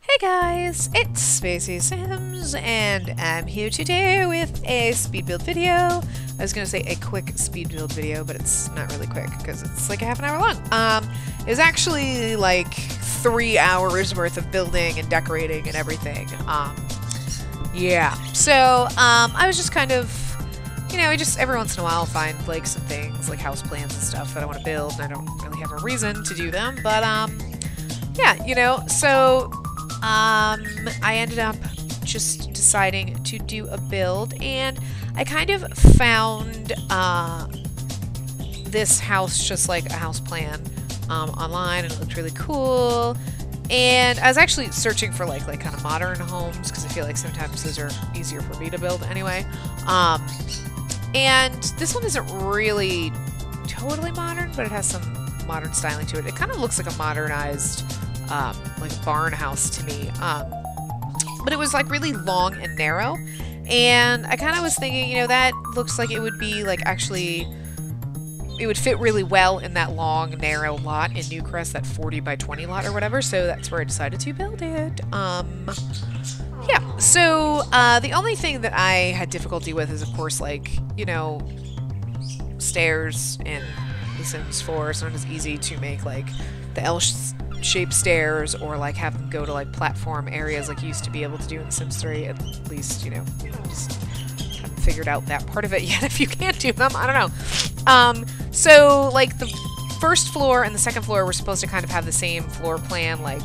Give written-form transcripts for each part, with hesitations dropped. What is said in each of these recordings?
Hey guys, it's Spacey Sims, and I'm here today with a speed build video. I was gonna say a quick speed build video, but it's not really quick because it's like a half an hour long. It was actually like 3 hours worth of building and decorating and everything. Yeah. So I was just kind of, I just every once in a while find like some things like house plans and stuff that I want to build, and I don't really have a reason to do them, but yeah, so I ended up just deciding to do a build, and I kind of found this house just like a house plan online, and it looked really cool. And I was actually searching for like kind of modern homes because I feel like sometimes those are easier for me to build anyway. And this one isn't really totally modern, but it has some modern styling to it. It kind of looks like a modernized like a barn house to me, but it was like really long and narrow, and I kind of was thinking, that looks like it would be like actually it would fit really well in that long narrow lot in Newcrest, that 40 by 20 lot or whatever, so that's where I decided to build it. Yeah, so the only thing that I had difficulty with is, of course, like, stairs in The Sims 4. It's not as easy to make like the L-shaped stairs, or like have them go to like platform areas like you used to be able to do in The Sims 3. At least, just haven't figured out that part of it yet. If you can't do them, I don't know. So like the first floor and the second floor were supposed to kind of have the same floor plan, like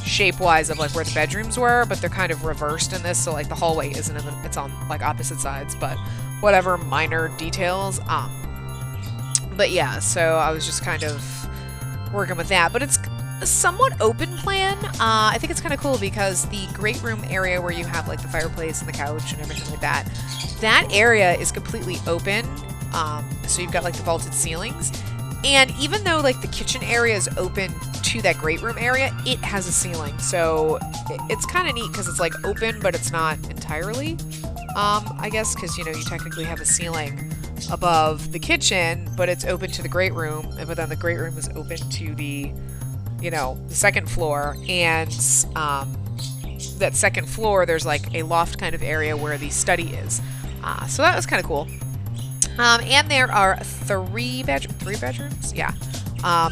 shape-wise, of like where the bedrooms were, but they're kind of reversed in this, so like the hallway isn't it's on like opposite sides, but whatever, minor details. But yeah, so I was just kind of working with that, but it's a somewhat open plan. I think it's kind of cool because the great room area where you have like the fireplace and the couch and everything like that, that area is completely open. So you've got like the vaulted ceilings, and even though like the kitchen area is open to that great room area, it has a ceiling. So it's kind of neat because it's like open, but it's not entirely, I guess, because you technically have a ceiling above the kitchen, but it's open to the great room, but then the great room is open to the the second floor, and that second floor there's like a loft kind of area where the study is. So that was kind of cool. And there are three bedrooms, yeah.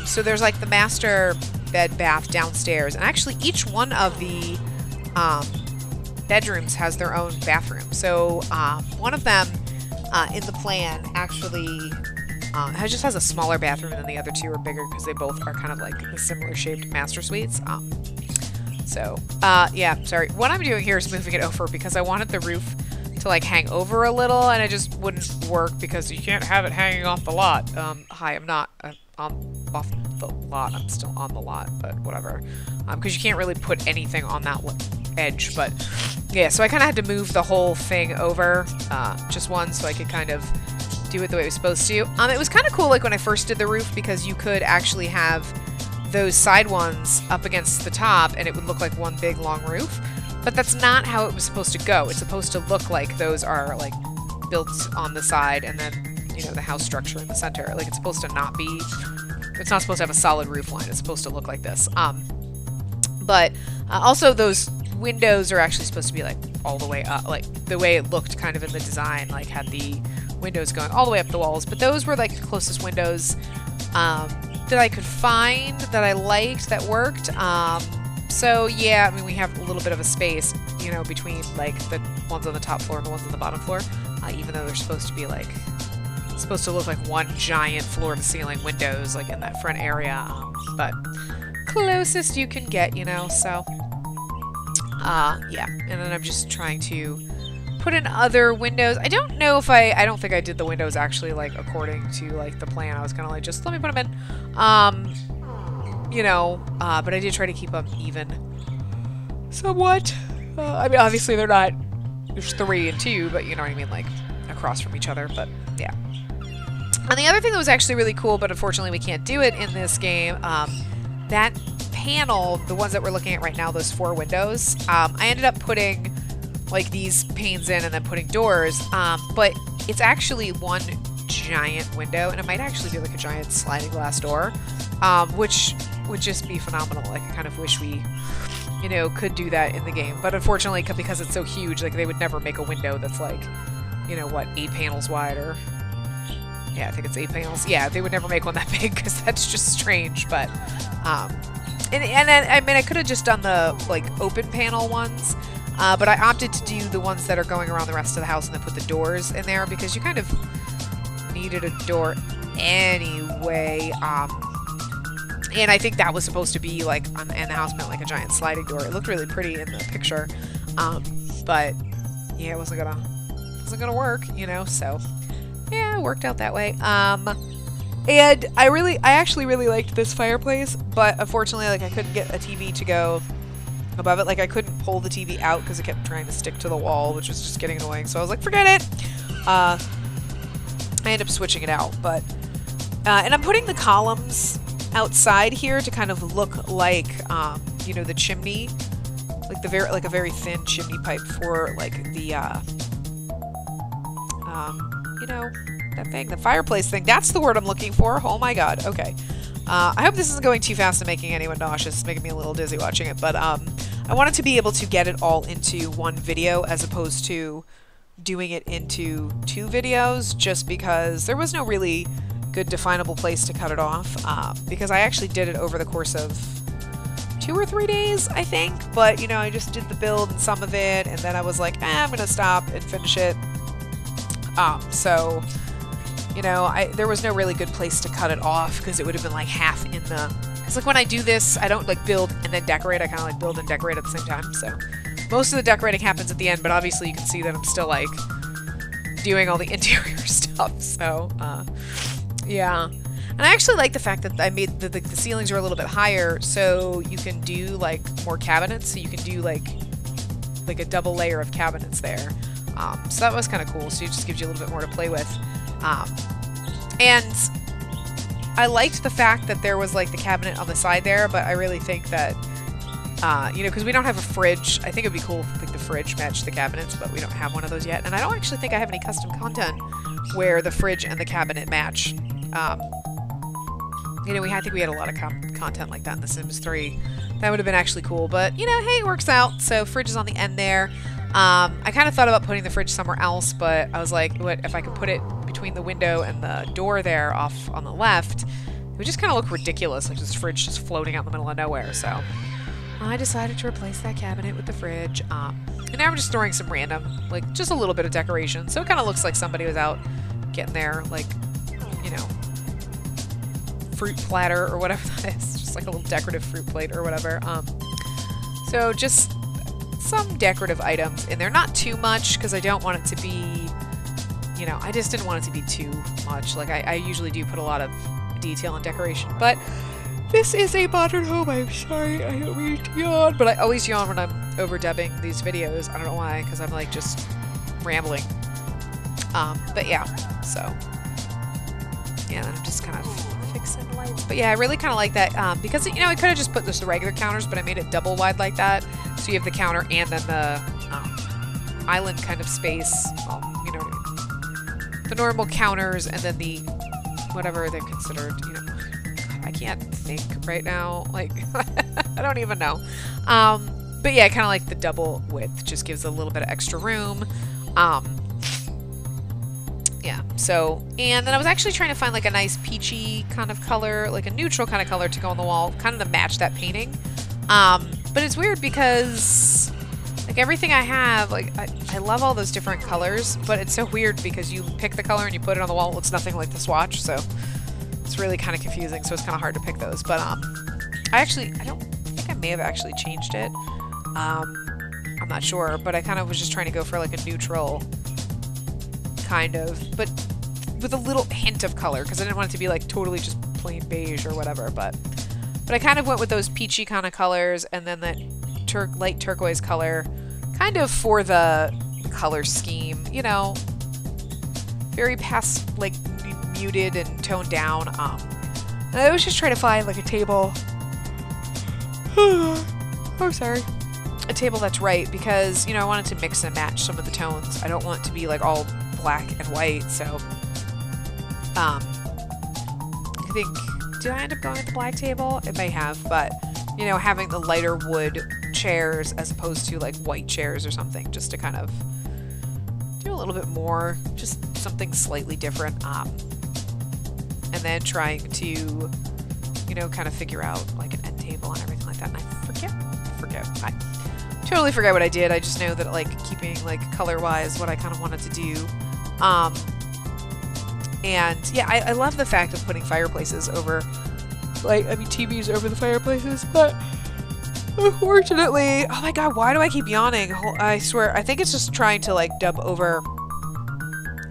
So there's like the master bed bath downstairs, and actually each one of the bedrooms has their own bathroom. So one of them in the plan actually just has a smaller bathroom, and then the other two are bigger because they both are kind of like the similar shaped master suites. Yeah, sorry. What I'm doing here is moving it over because I wanted the roof to like hang over a little, and it just wouldn't work because you can't have it hanging off the lot. Hi, I'm not off the lot. I'm still on the lot, but whatever. Because you can't really put anything on that edge, but yeah, so I kind of had to move the whole thing over just once so I could kind of do it the way it was supposed to. It was kind of cool like when I first did the roof, because you could actually have those side ones up against the top and it would look like one big long roof, but that's not how it was supposed to go. It's supposed to look like those are like built on the side, and then the house structure in the center. Like it's supposed to not be, it's not supposed to have a solid roof line. It's supposed to look like this. But also those windows are actually supposed to be like all the way up, like the way it looked kind of in the design, like had the windows going all the way up the walls, but those were like the closest windows that I could find that I liked, that worked. So yeah, I mean, we have a little bit of a space, between like the ones on the top floor and the ones on the bottom floor, even though they're supposed to be like, supposed to look like one giant floor to ceiling windows like in that front area, but closest you can get, so yeah. And then I'm just trying to put in other windows. I don't know if I don't think I did the windows actually like according to like the plan. I was kind of like, just let me put them in, but I did try to keep them even somewhat. I mean, obviously they're not, there's 3 and 2, but you know what I mean, like across from each other, but yeah. And the other thing that was actually really cool, but unfortunately we can't do it in this game, that panel, the ones that we're looking at right now, those 4 windows, I ended up putting like these panes in and then putting doors, but it's actually one giant window, and it might actually be like a giant sliding glass door, which would just be phenomenal. Like I kind of wish we you know, could do that in the game. But unfortunately, because it's so huge, like, they would never make a window that's like, you know, what, 8 panels wide, or yeah, I think it's 8 panels. Yeah, they would never make one that big because that's just strange. But and I mean, I could have just done the like open panel ones, but I opted to do the ones that are going around the rest of the house and then put the doors in there because you kind of needed a door anyway. And I think that was supposed to be like on the end of the house meant like a giant sliding door. It looked really pretty in the picture, but yeah, it wasn't gonna work, you know. So yeah, it worked out that way. And I actually really liked this fireplace, but unfortunately, like, I couldn't get a TV to go above it. Like, I couldn't pull the TV out because it kept trying to stick to the wall, which was just getting annoying. So I was like, forget it. I ended up switching it out, but and I'm putting the columns outside here to kind of look like you know, the chimney, like a very thin chimney pipe for like the you know, that thing, the fireplace thing. That's the word I'm looking for. Oh my god. Okay. I hope this isn't going too fast and making anyone nauseous. It's making me a little dizzy watching it. But I wanted to be able to get it all into one video as opposed to doing it into 2 videos, just because there was no really good definable place to cut it off. Because I actually did it over the course of 2 or 3 days, I think. But, you know, I just did the build and some of it, and then I was like, I'm going to stop and finish it. So, you know, there was no really good place to cut it off because it would have been like half in the... It's like when I do this, I don't like build and then decorate. I kind of like build and decorate at the same time. So most of the decorating happens at the end, but obviously you can see that I'm still like doing all the interior stuff. So, yeah. And I actually like the fact that I made the ceilings are a little bit higher, so you can do like more cabinets. So you can do like a double layer of cabinets there. So that was kind of cool. So it just gives you a little bit more to play with. And I liked the fact that there was like the cabinet on the side there, but I really think that, you know, because we don't have a fridge. I think it'd be cool if like the fridge matched the cabinets, but we don't have one of those yet. And I don't actually think I have any custom content where the fridge and the cabinet match. You know, I think we had a lot of content like that in The Sims 3. That would have been actually cool, but you know, hey, it works out. So fridge is on the end there. I kind of thought about putting the fridge somewhere else, but I was like, what if I could put it between the window and the door there off on the left? It would just kind of look ridiculous, like this fridge just floating out in the middle of nowhere. So I decided to replace that cabinet with the fridge. And now I'm just storing some random, like just a little bit of decoration. So it kind of looks like somebody was out getting their, like, you know, fruit platter or whatever that is. Just like a little decorative fruit plate or whatever. So just some decorative items in there. Not too much, because I don't want it to be, you know, I just didn't want it to be too much. Like, I usually do put a lot of detail and decoration, but this is a modern home. I'm sorry, I don't mean to yawn, but I always yawn when I'm overdubbing these videos. I don't know why, because I'm like just rambling. But yeah, so yeah, then I'm just kind of fixing the lights. But yeah, I really kind of like that, because, you know, I could have just put just the regular counters, but I made it double wide like that. So you have the counter and then the island kind of space, well, you know what I mean. The normal counters and then the whatever they're considered, you know. I can't think right now. Like, I don't even know. But yeah, kind of like the double width just gives a little bit of extra room. Yeah, so, and then I was actually trying to find like a nice peachy kind of color, like a neutral kind of color to go on the wall, kind of to match that painting. But it's weird because like everything I have, like I love all those different colors, but it's so weird because you pick the color and you put it on the wall, it looks nothing like the swatch, so it's really kind of confusing, so it's kind of hard to pick those. But I don't think I may have actually changed it. I'm not sure, but I kind of was just trying to go for like a neutral kind of, but with a little hint of color, because I didn't want it to be like totally just plain beige or whatever. But I kind of went with those peachy kind of colors, and then that light turquoise color, kind of for the color scheme, you know, very like muted and toned down. And I was just trying to find like a table. Oh, sorry. A table that's right, because, you know, I wanted to mix and match some of the tones. I don't want it to be like all black and white, so I think, did I end up going with the black table? It may have, but, you know, having the lighter wood chairs as opposed to like white chairs or something, just to kind of do a little bit more, just something slightly different. And then trying to, you know, kind of figure out like an end table and everything like that. And I forget. I totally forget what I did. I just know that like keeping like color-wise what I kind of wanted to do. And yeah, I love the fact of putting fireplaces over, like, I mean, TVs over the fireplaces, but unfortunately, oh my god, why do I keep yawning? I swear, I think it's just trying to like dub over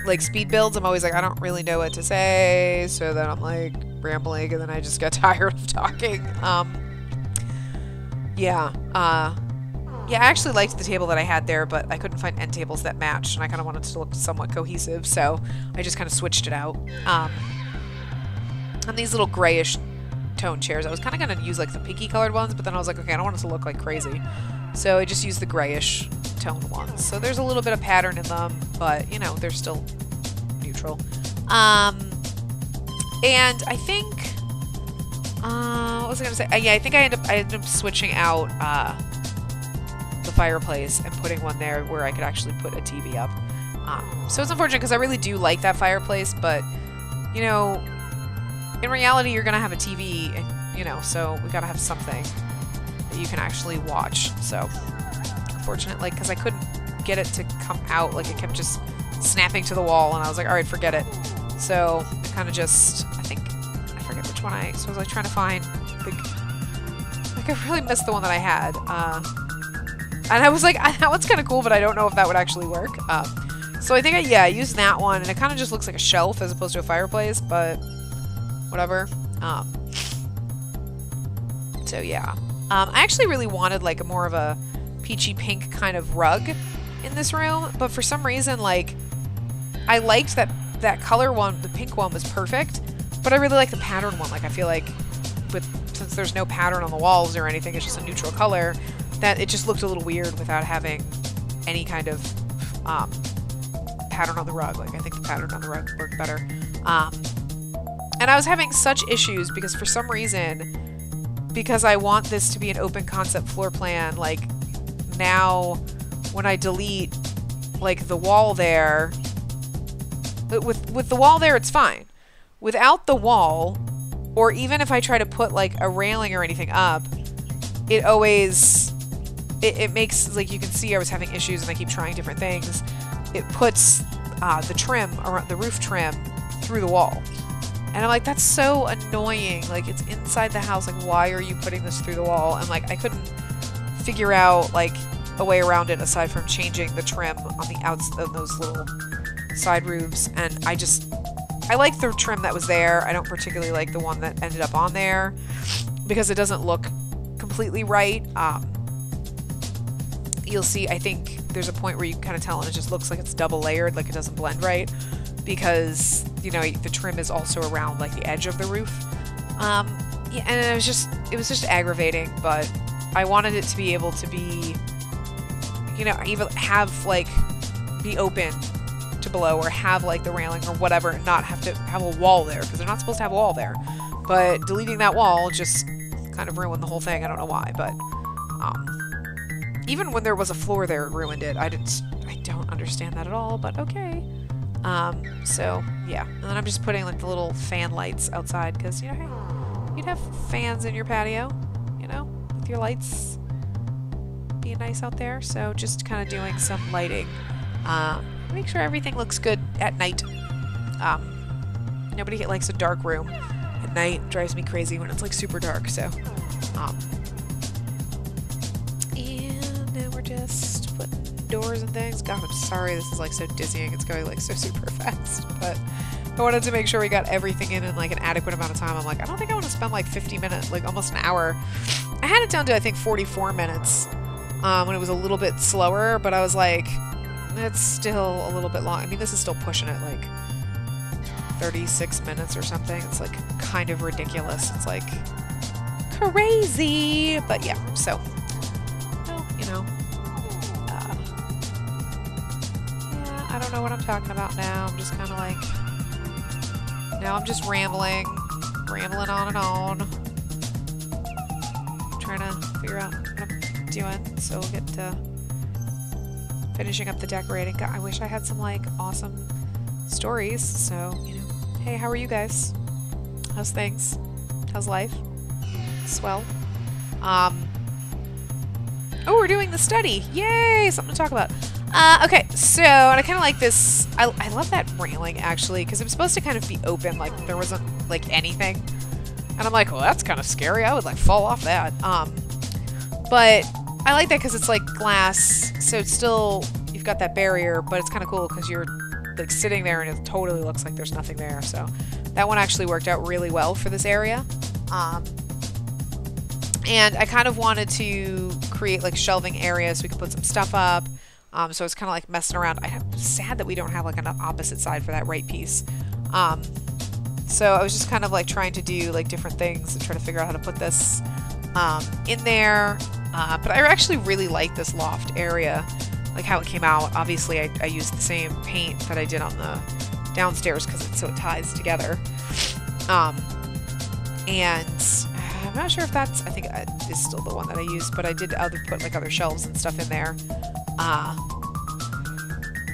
like speed builds. I'm always like, I don't really know what to say, so then I'm like rambling, and then I just get tired of talking. Yeah, I actually liked the table that I had there, but I couldn't find end tables that matched, and I kind of wanted to look somewhat cohesive, so I just kind of switched it out. And these little grayish tone chairs, I was kind of going to use like the pinky colored ones, but then I was like, okay, I don't want it to look like crazy. So I just used the grayish tone ones. So there's a little bit of pattern in them, but you know, they're still neutral. And I think, what was I going to say? Yeah, I think I ended up switching out, the fireplace and putting one there where I could actually put a TV up. So it's unfortunate because I really do like that fireplace, but you know, in reality you're gonna have a TV, and you know, so we gotta have something that you can actually watch. So unfortunately, because I couldn't get it to come out, like it kept just snapping to the wall, and I was like, all right, forget it. So I kind of just, I forget which one so I was like trying to find like I really missed the one that I had. And I was like, that one's kind of cool, but I don't know if that would actually work. So I think I used that one, and it kind of just looks like a shelf as opposed to a fireplace, but whatever. So yeah. I actually really wanted like more of a peachy pink kind of rug in this room, but for some reason, like, I liked that color one, the pink one was perfect, but I really like the pattern one. Like, I feel like since there's no pattern on the walls or anything, it's just a neutral color, that it just looked a little weird without having any kind of pattern on the rug. Like, I think the pattern on the rug worked better. And I was having such issues because for some reason, because I want this to be an open concept floor plan, like, now when I delete like the wall there, with the wall there it's fine. Without the wall, or even if I try to put like a railing or anything up, it always it makes, like, you can see I was having issues and I keep trying different things. It puts the trim, around the roof trim, through the wall. And I'm like, that's so annoying. Like, it's inside the house. Like, why are you putting this through the wall? And like, I couldn't figure out like a way around it aside from changing the trim on the outside of those little side roofs. And I like the trim that was there. I don't particularly like the one that ended up on there because it doesn't look completely right. You'll see, I think there's a point where you can kind of tell and it just looks like it's double layered, like it doesn't blend right, because, you know, the trim is also around like the edge of the roof. Yeah, and it was just aggravating, but I wanted it to be able to be, you know, even have like be open to below, or have like the railing or whatever, and not have to have a wall there, because they're not supposed to have a wall there. But deleting that wall just kind of ruined the whole thing. I don't know why, but even when there was a floor there, it ruined it. I don't understand that at all, but okay. So yeah, and then I'm just putting like the little fan lights outside, because, you know, hey, you'd have fans in your patio, you know, with your lights being nice out there. So just kind of doing some lighting, make sure everything looks good at night. Nobody likes a dark room at night. It drives me crazy when it's like super dark. So and then we're just putting doors and things. God, I'm sorry, this is like so dizzying. It's going like so super fast, but I wanted to make sure we got everything in like an adequate amount of time. I'm like, I don't think I want to spend like 50 minutes, like almost an hour. I had it down to, I think, 44 minutes when it was a little bit slower, but I was like, it's still a little bit long. I mean, this is still pushing it like 36 minutes or something. It's like kind of ridiculous. It's like crazy, but yeah, so, well, you know, yeah, I don't know what I'm talking about now. I'm just kind of like, now I'm just rambling on and on, trying to figure out what I'm doing. So we'll get to finishing up the decorating. God, I wish I had some like awesome stories. So, you know, hey, how are you guys? How's things? How's life? Swell. Oh, we're doing the study. Yay! Something to talk about. Okay, so, and I kind of like this. I love that railing, actually, because it was supposed to kind of be open, like there wasn't, like, anything. And I'm like, well, that's kind of scary. I would, like, fall off that. But I like that because it's, like, glass, so it's still, you've got that barrier, but it's kind of cool because you're, like, sitting there and it totally looks like there's nothing there. So that one actually worked out really well for this area. And I kind of wanted to create like shelving areas so we could put some stuff up. So it's kind of like messing around. I'm sad that we don't have like an opposite side for that right piece. So I was just kind of like trying to do like different things and try to figure out how to put this in there. But I actually really like this loft area, like how it came out. Obviously I used the same paint that I did on the downstairs because so it ties together. And I'm not sure if that's, I think it is still the one that I used, but I did put like other shelves and stuff in there.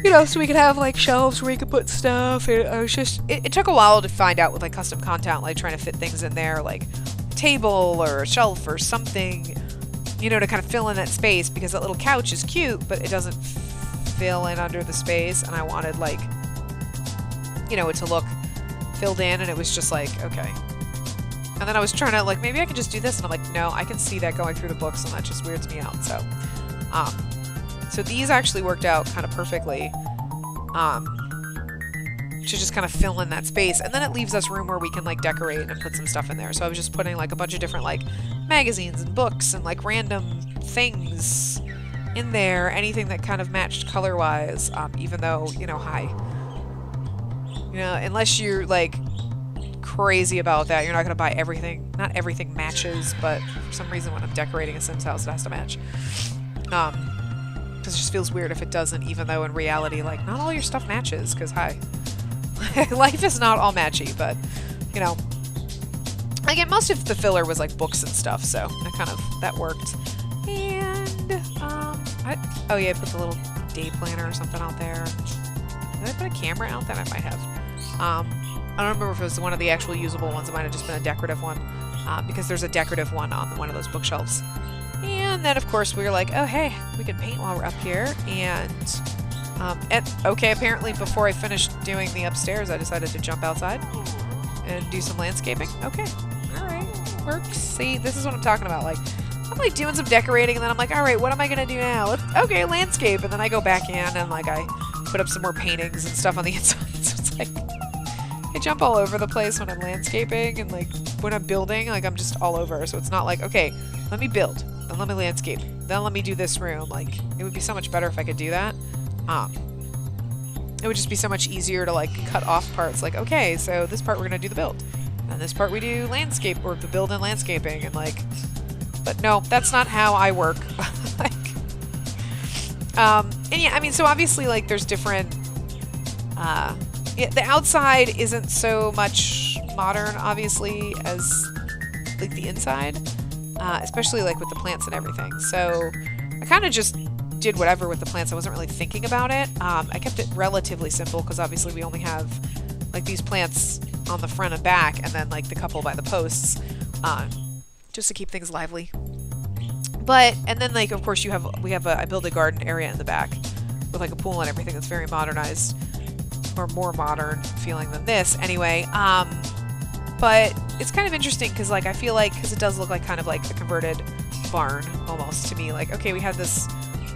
You know, so we could have like shelves where we could put stuff. It took a while to find out with like custom content, like trying to fit things in there, like a table or a shelf or something, you know, to kind of fill in that space, because that little couch is cute, but it doesn't fill in under the space. And I wanted like, you know, it to look filled in, and it was just like, okay. And then I was trying to, like, maybe I could just do this. And I'm like, no, I can see that going through the books, and that just weirds me out. So, so these actually worked out kind of perfectly to just kind of fill in that space. And then it leaves us room where we can, like, decorate and put some stuff in there. So I was just putting, like, a bunch of different, like, magazines and books and, like, random things in there. Anything that kind of matched color-wise, even though, you know, you know, unless you're, like, crazy about that, you're not going to buy everything. Not everything matches, but for some reason when I'm decorating a Sims house it has to match. Because it just feels weird if it doesn't, even though in reality, like, not all your stuff matches, because hi. Life is not all matchy, but, you know. Again, most of the filler was like books and stuff, so that worked. And, oh yeah, I put the little day planner or something out there. Did I put a camera out? That I might have. I don't remember if it was one of the actual usable ones. It might have just been a decorative one, because there's a decorative one on one of those bookshelves. And then, of course, we were like, oh, hey, we can paint while we're up here. And, okay, apparently before I finished doing the upstairs, I decided to jump outside and do some landscaping. Okay, all right, works. See, this is what I'm talking about. Like, I'm, like, doing some decorating, and then I'm like, all right, what am I going to do now? Okay, landscape. And then I go back in, and, like, I put up some more paintings and stuff on the inside. So it's like, I jump all over the place when I'm landscaping, and like when I'm building, like I'm just all over. So it's not like, okay, let me build, then let me landscape, then let me do this room. Like, it would be so much better if I could do that. It would just be so much easier to like cut off parts. Like, okay, so this part we're gonna do the build, and this part we do landscape, or the build and landscaping, and like, but no, that's not how I work. Like, and yeah, I mean, so obviously like there's different, yeah, the outside isn't so much modern, obviously, as like the inside, especially like with the plants and everything. So I kind of just did whatever with the plants. I wasn't really thinking about it. I kept it relatively simple because obviously we only have like these plants on the front and back, and then like the couple by the posts, just to keep things lively. But, and then like, of course I build a garden area in the back with like a pool and everything that's very modernized. Or more modern feeling than this anyway. But it's kind of interesting because like I feel like, because it does look like kind of like a converted barn almost to me. Like, okay, we had this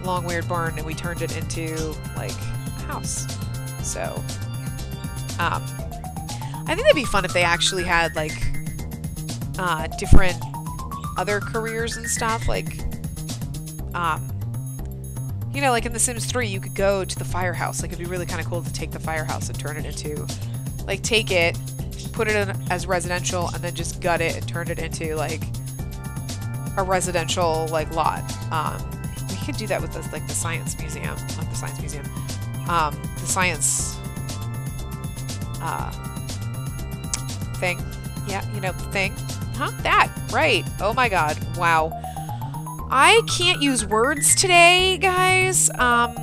long weird barn and we turned it into like a house. So I think that'd be fun if they actually had like different other careers and stuff, like you know, like in The Sims 3, you could go to the firehouse. Like, it'd be really kind of cool to take the firehouse and turn it into, like, take it, put it in as residential, and then just gut it and turn it into, like, a residential, like, lot. We could do that with, like, the science museum. Not the science museum. The science, thing. Yeah, you know, thing. Huh? That! Right! Oh my god. Wow. I can't use words today, guys. The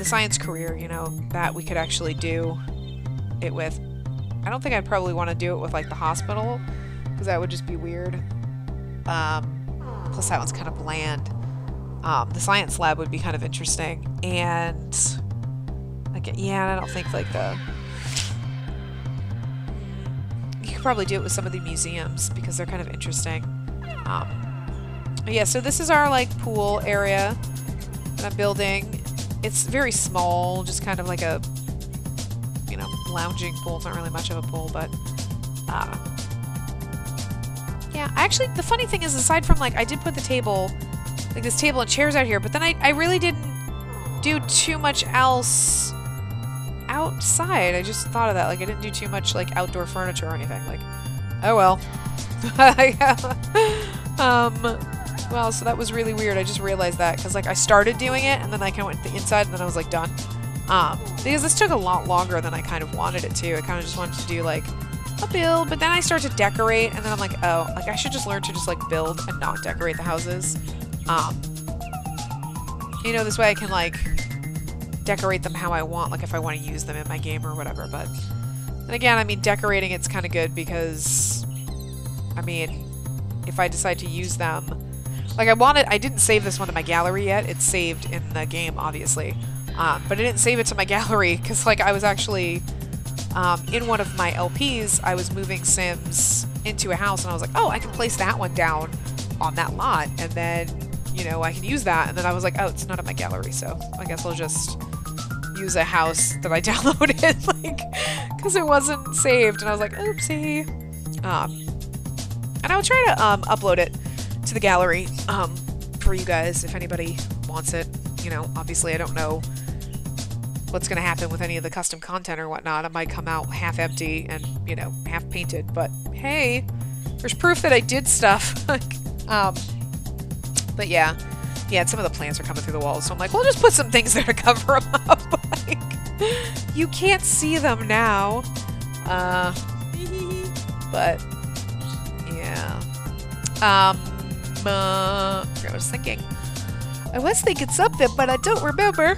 science career, you know, that we could actually do it with. I don't think I'd probably want to do it with, like, the hospital, because that would just be weird. Plus that one's kind of bland. The science lab would be kind of interesting, and, like, yeah, I don't think, like, you could probably do it with some of the museums, because they're kind of interesting. Yeah, so this is our, like, pool area that I'm building. It's very small, just kind of like a, you know, lounging pool. It's not really much of a pool, but, yeah, actually, the funny thing is, aside from, like, I did put the table, like, this table and chairs out here, but then I really didn't do too much else outside. I just thought of that. Like, I didn't do too much, like, outdoor furniture or anything. Like, oh well. Well, so that was really weird. I just realized that, because, like, I started doing it, and then I kind of went to the inside, and then I was, like, done. Because this took a lot longer than I kind of wanted it to. I kind of just wanted to do, like, a build, but then I start to decorate, and then I'm like, oh, like, I should just learn to just, like, build and not decorate the houses. You know, this way I can, like, decorate them how I want, like, if I want to use them in my game or whatever, but... And again, I mean, decorating it's kind of good because... I mean, if I decide to use them... Like, I didn't save this one to my gallery yet. It's saved in the game, obviously. But I didn't save it to my gallery because, like, I was actually... in one of my LPs, I was moving Sims into a house, and I was like, oh, I can place that one down on that lot, and then, you know, I can use that. And then I was like, oh, it's not in my gallery, so I guess I'll just use a house that I downloaded, like, because it wasn't saved. And I was like, oopsie. And I will try to upload it to the gallery for you guys if anybody wants it. You know, obviously I don't know what's going to happen with any of the custom content or whatnot. It might come out half empty and, you know, half painted, but hey, there's proof that I did stuff. But yeah, some of the plants are coming through the walls, so I'm like, well, just put some things there to cover them up. Like, you can't see them now. But yeah. I was thinking. I was thinking something, but I don't remember.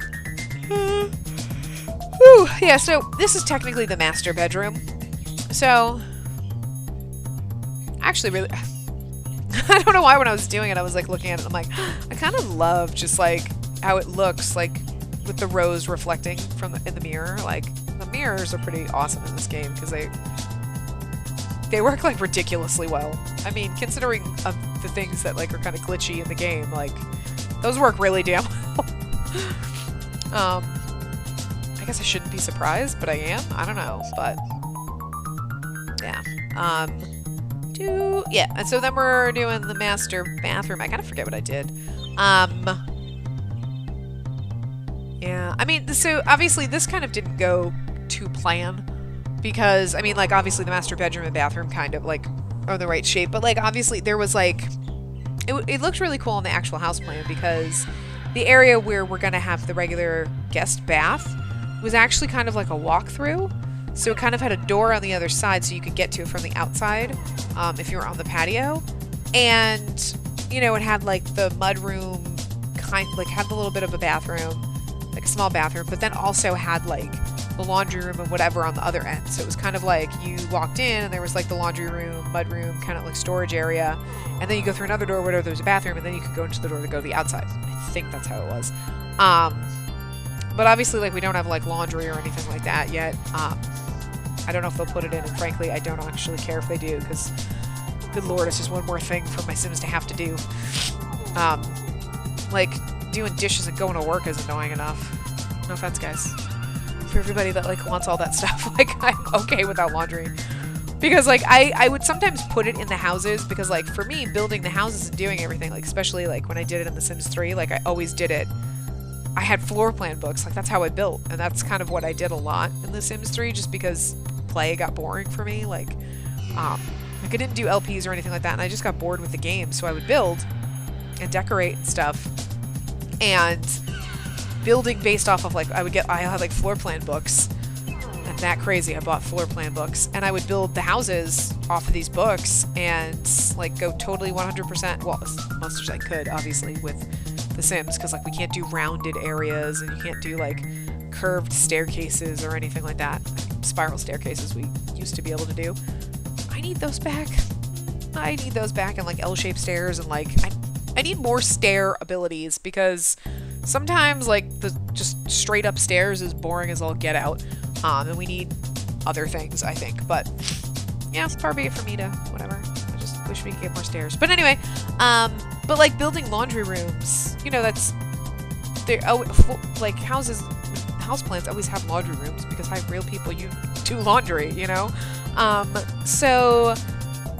Whew, yeah, so this is technically the master bedroom. So, actually, really, I don't know why when I was doing it, I was like looking at it, I'm like, I kind of love just like how it looks, like with the rose reflecting from in the mirror. Like, the mirrors are pretty awesome in this game because they work like ridiculously well. I mean, considering the things that like are kind of glitchy in the game, like those work really damn well. I guess I shouldn't be surprised, but I am. I don't know, but yeah. Yeah, and so then we're doing the master bathroom. I kind of forget what I did. Yeah, I mean, so obviously this kind of didn't go to plan because, I mean, like, obviously the master bedroom and bathroom kind of, like, are the right shape, but, like, obviously there was, like, it looked really cool on the actual house plan because the area where we're gonna have the regular guest bath was actually kind of like a walkthrough. So it kind of had a door on the other side so you could get to it from the outside if you were on the patio. And, you know, it had like the mudroom, like had a little bit of a bathroom, like a small bathroom, but then also had like the laundry room and whatever on the other end. So it was kind of like you walked in and there was like the laundry room, mudroom, kind of like storage area. And then you go through another door where there was a bathroom and then you could go into the door to go to the outside. I think that's how it was. But obviously, like, we don't have, like, laundry or anything like that yet. I don't know if they'll put it in, and frankly, I don't actually care if they do, because, good lord, it's just one more thing for my Sims to have to do. Like, doing dishes and going to work is annoying enough. No offense, guys. For everybody that, like, wants all that stuff, like, I'm okay without laundry. Because, like, I would sometimes put it in the houses, because, like, for me, building the houses and doing everything, like, especially, like, when I did it in The Sims 3, like, I always did it. I had floor plan books, like that's how I built, and that's kind of what I did a lot in The Sims 3, just because play got boring for me. Like I didn't do LPs or anything like that, and I just got bored with the game, so I would build and decorate and stuff, and building based off of like I had like floor plan books, and that crazy. I bought floor plan books, and I would build the houses off of these books and like go totally 100%, well, as much as I could, obviously, with The Sims, because like we can't do rounded areas, and you can't do like curved staircases or anything like that. Spiral staircases we used to be able to do. I need those back. I need those back, and like L-shaped stairs, and like I need more stair abilities, because sometimes like the just straight up stairs is boring as all get out, and we need other things, I think. But yeah, far be it for me to whatever. I just wish we could get more stairs. But anyway, but like building laundry rooms, you know, that's they like house plans always have laundry rooms because real people you do laundry, you know. So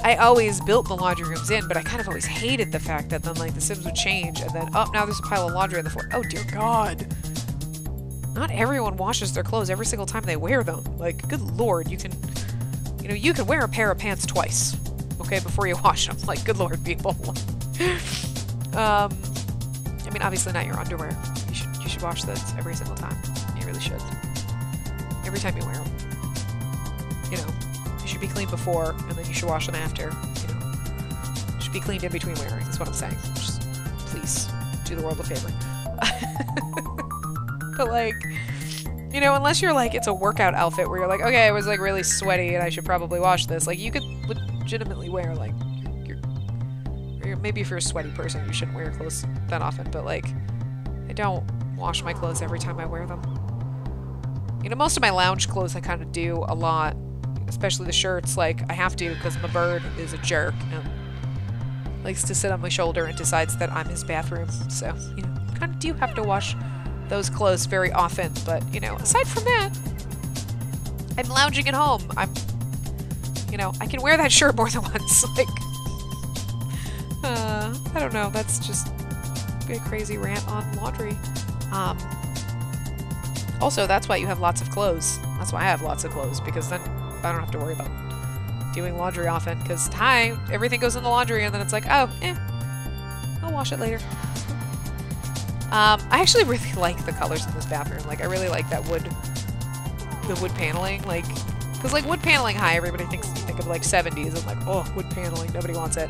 I always built the laundry rooms in, but I kind of always hated the fact that then like the Sims would change, and then oh, now there's a pile of laundry on the floor. Oh dear God. Not everyone washes their clothes every single time they wear them. Like, good Lord, you can wear a pair of pants twice, okay, before you wash them. Like, good Lord, people. I mean, obviously not your underwear. You should wash those every single time. You really should. Every time you wear them. You know, you should be clean before, and then you should wash them after. You know, you should be cleaned in between wearing. That's what I'm saying. Just please do the world a favor. But like, you know, unless you're like, it's a workout outfit where you're like, okay, I was like really sweaty and I should probably wash this. Like, you could legitimately wear like or maybe if you're a sweaty person, you shouldn't wear your clothes that often. But like, I don't wash my clothes every time I wear them. You know, most of my lounge clothes I kind of do a lot, especially the shirts. Like, I have to because my bird is a jerk and likes to sit on my shoulder and decides that I'm his bathroom. So, you know, kind of do have to wash those clothes very often. But, you know, aside from that, I'm lounging at home. You know, I can wear that shirt more than once. Like, I don't know. That's just a crazy rant on laundry. Also, that's why you have lots of clothes. That's why I have lots of clothes, because then I don't have to worry about doing laundry often, because everything goes in the laundry, and then it's like, oh, I'll wash it later. I actually really like the colors in this bathroom. Like, I really like that the wood paneling. Like, because like wood paneling, everybody think of like 70s and like, oh, wood paneling, nobody wants it.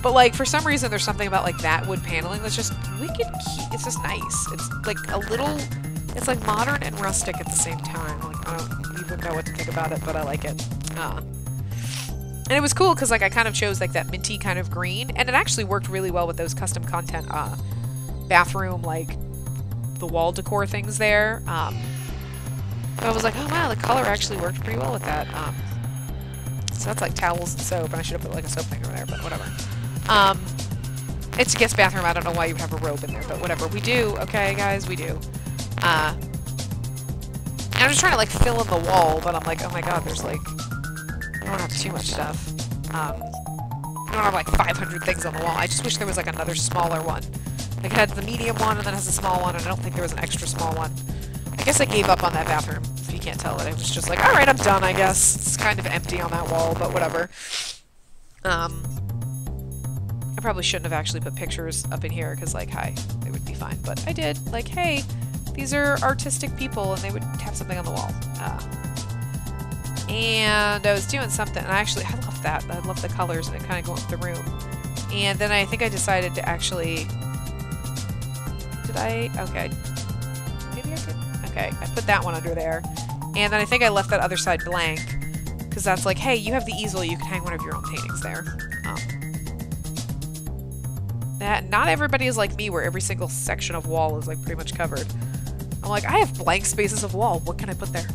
But like, for some reason, there's something about like that wood paneling that's just wicked cute. It's just nice. It's like it's like modern and rustic at the same time. Like, I don't even know what to think about it, but I like it. And it was cool because like I kind of chose like that minty kind of green, and it actually worked really well with those custom content bathroom, like the wall decor things there. So I was like, oh wow, the color actually worked pretty well with that. So that's like towels and soap, and I should have put like a soap thing over there, but whatever. It's a guest bathroom. I don't know why you have a robe in there, but whatever. We do, okay, guys, we do. And I'm just trying to like fill in the wall, but I'm like, oh my god, there's like, I don't have too much stuff. I don't have like 500 things on the wall. I just wish there was like another smaller one. Like, it had the medium one and then has a small one, and I don't think there was an extra small one. I guess I gave up on that bathroom, if you can't tell it. I was just like, alright, I'm done, I guess. It's kind of empty on that wall, but whatever. I probably shouldn't have actually put pictures up in here, because, like, they would be fine. But I did. Like, hey, these are artistic people, and they would have something on the wall. And I was doing something, and I love that. I love the colors, and it kind of go with the room. And then I think I decided to actually... Okay. Maybe I could... Okay, I put that one under there. And then I think I left that other side blank, because that's like, hey, you have the easel, you can hang one of your own paintings there. Not everybody is like me, where every single section of wall is like pretty much covered. I'm like, I have blank spaces of wall, what can I put there?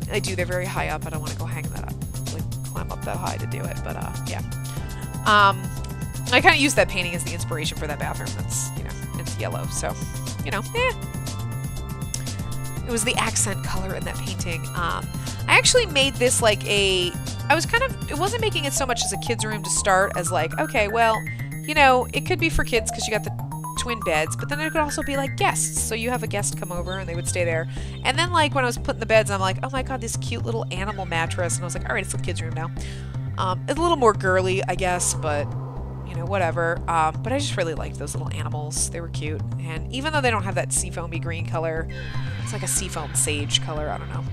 I do, they're very high up, I don't want to go hang that up. Like, climb up that high to do it, but yeah. I kind of used that painting as the inspiration for that bathroom. That's, you know, it's yellow, so, you know, It was the accent color in that painting. I actually made this like it wasn't making it so much as a kid's room to start, as like, okay, well, you know, it could be for kids because you got the twin beds, but then it could also be like guests. So you have a guest come over and they would stay there. And then like when I was putting the beds, I'm like, oh my god, this cute little animal mattress. And I was like, alright, it's a kid's room now. It's a little more girly, I guess, but you know, whatever. But I just really liked those little animals. They were cute. And even though they don't have that seafoamy green color, it's like a seafoam sage color, I don't know.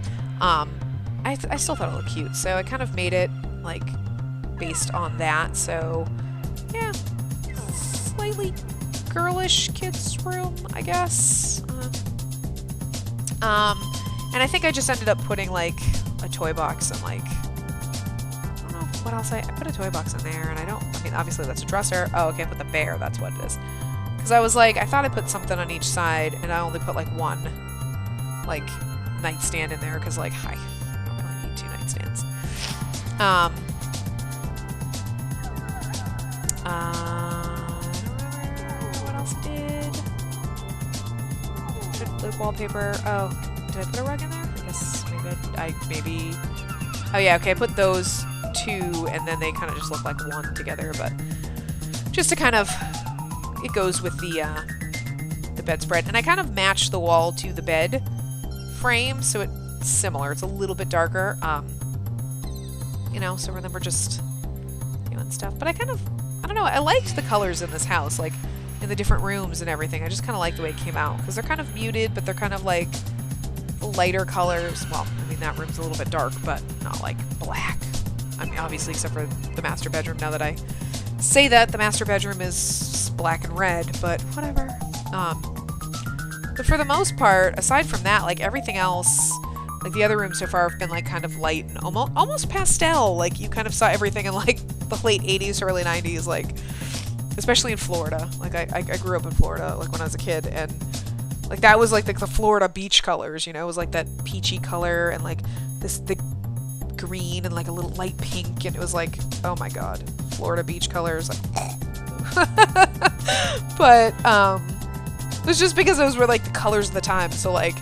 I still thought it looked cute. So I kind of made it like based on that. So yeah, slightly girlish kids room, I guess. And I think I just ended up putting like a toy box and like, I don't know what else I put a toy box in there, and I mean, obviously that's a dresser. Oh, okay, I put the bear, that's what it is. Because I was like, I thought I put something on each side, and I only put like one, like, nightstand in there, because like, I don't really need 2 nightstands. I don't remember what else I did. Put wallpaper. Oh, did I put a rug in there? I guess maybe oh yeah, okay, I put those 2 and then they kind of just look like one together, but just to kind of, it goes with the bedspread. And I kind of matched the wall to the bed frame, so it's similar. It's a little bit darker, you know, so then we're just doing stuff. But I don't know, I liked the colors in this house, like in the different rooms and everything. I just kind of like the way it came out, because they're kind of muted, but they're kind of like lighter colors. Well, I mean, that room's a little bit dark, but not like black. I mean, obviously, except for the master bedroom. Now that I say that, the master bedroom is black and red, but whatever. But for the most part, aside from that, like everything else, like the other rooms so far have been like kind of light and almost pastel. Like you kind of saw everything in like the late 80s, early 90s, like especially in Florida. Like I grew up in Florida, like when I was a kid, and like that was like the Florida beach colors, you know, it was like that peachy color and like the green and like a little light pink, and it was like, oh my god, Florida beach colors. But it was just because those were like the colors of the time. So like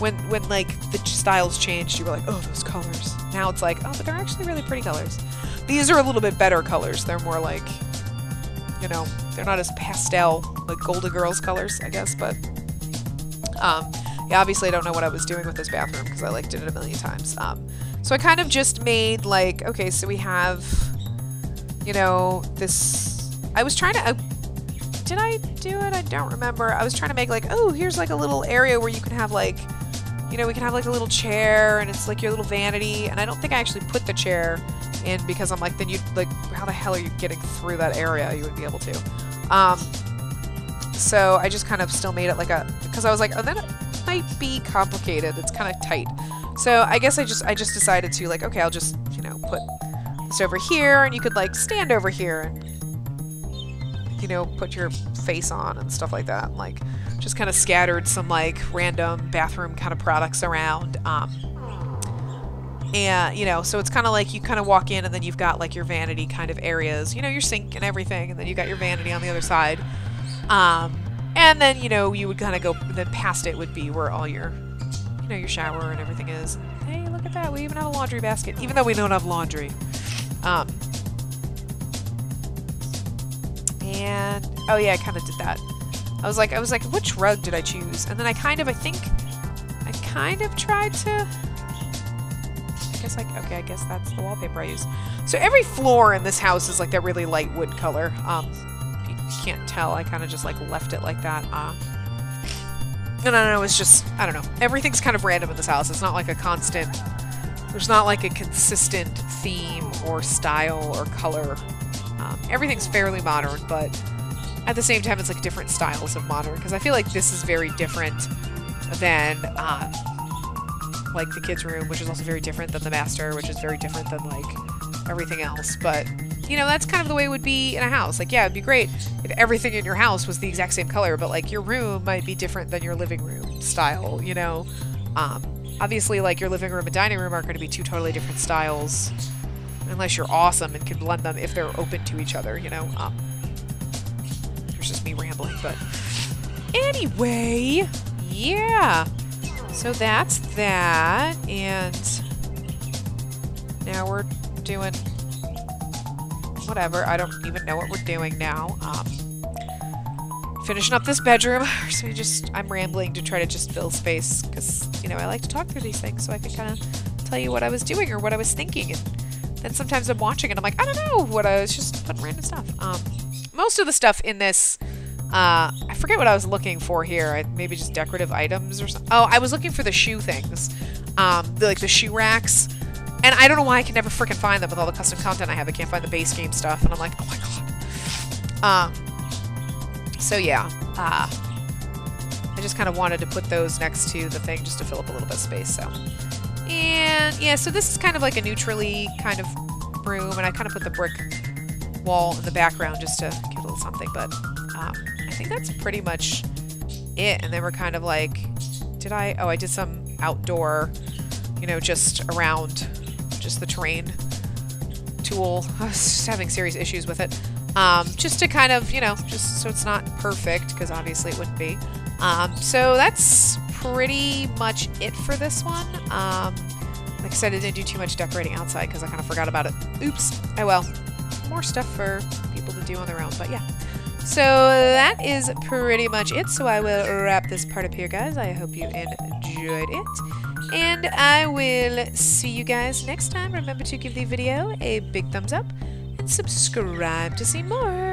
when like the styles changed, you were like, oh, those colors. Now it's like, oh, but they're actually really pretty colors. These are a little bit better colors. They're more like, you know, they're not as pastel, like Golden Girls colors, I guess, but yeah, obviously I don't know what I was doing with this bathroom because I like did it a million times. So I kind of just made like, okay, so we have, you know, this, I was trying to, did I do it? I don't remember. I was trying to make like, oh, here's like a little area where you can have like, you know, we can have like a little chair and it's like your little vanity. And I don't think I actually put the chair in because I'm like, then you like, how the hell are you getting through that area? You wouldn't be able to. So I just kind of still made it like a, because I was like, oh, that might be complicated. It's kind of tight. So I guess I just decided to like, okay, I'll just, you know, put this over here and you could like stand over here and, you know, put your face on and stuff like that. And, like, just kind of scattered some like random bathroom kind of products around. And, you know, so it's kind of like you kind of walk in and then you've got like your vanity kind of areas, you know, your sink and everything. And then you got your vanity on the other side. And then, you know, you would kind of go, then past it would be where all your, you know, your shower and everything is. And, hey, look at that. We even have a laundry basket, even though we don't have laundry. And, oh yeah, I kind of did that. I was like, which rug did I choose? And then I kind of tried to, I guess like, okay, I guess that's the wallpaper I used. So every floor in this house is like that really light wood color. If you can't tell, I kind of just like left it like that. And I don't know, it's just, I don't know. Everything's kind of random in this house. It's not like a constant, there's not like a consistent theme or style or color. Everything's fairly modern, but at the same time, it's like different styles of modern, because I feel like this is very different than like the kids' room, which is also very different than the master, which is very different than like everything else. But you know, that's kind of the way it would be in a house. Like, yeah, it'd be great if everything in your house was the exact same color, but like your room might be different than your living room style, you know. Obviously, like your living room and dining room aren't going to be 2 totally different styles unless you're awesome and can blend them if they're open to each other, you know. There's just me rambling, but anyway, yeah. So that's that, and now we're doing whatever. I don't even know what we're doing now. Finishing up this bedroom. So I'm rambling to try to just fill space because, you know, I like to talk through these things so I can kind of tell you what I was doing or what I was thinking. And then sometimes I'm watching and I'm like, I don't know what I was just putting random stuff. most of the stuff in this, I forget what I was looking for here. Maybe just decorative items or something. Oh, I was looking for the shoe things, like the shoe racks. And I don't know why I can never freaking find them with all the custom content I have. I can't find the base game stuff, and I'm like, oh my god. So yeah, I just kind of wanted to put those next to the thing just to fill up a little bit of space. So, and yeah, so this is kind of like a neutrally kind of room, and I kind of put the brick wall in the background just to get a little something. But I think that's pretty much it. And then we're kind of like, did I? Oh, I did some outdoor, you know, just around. Just the terrain tool. I was just having serious issues with it. Just to kind of, you know, just so it's not perfect, because obviously it wouldn't be. So that's pretty much it for this one. Like I said, I didn't do too much decorating outside because I kind of forgot about it. Oops. Oh well. More stuff for people to do on their own, but yeah. So that is pretty much it. So I will wrap this part up here, guys. I hope you enjoyed it. And I will see you guys next time. Remember to give the video a big thumbs up and subscribe to see more.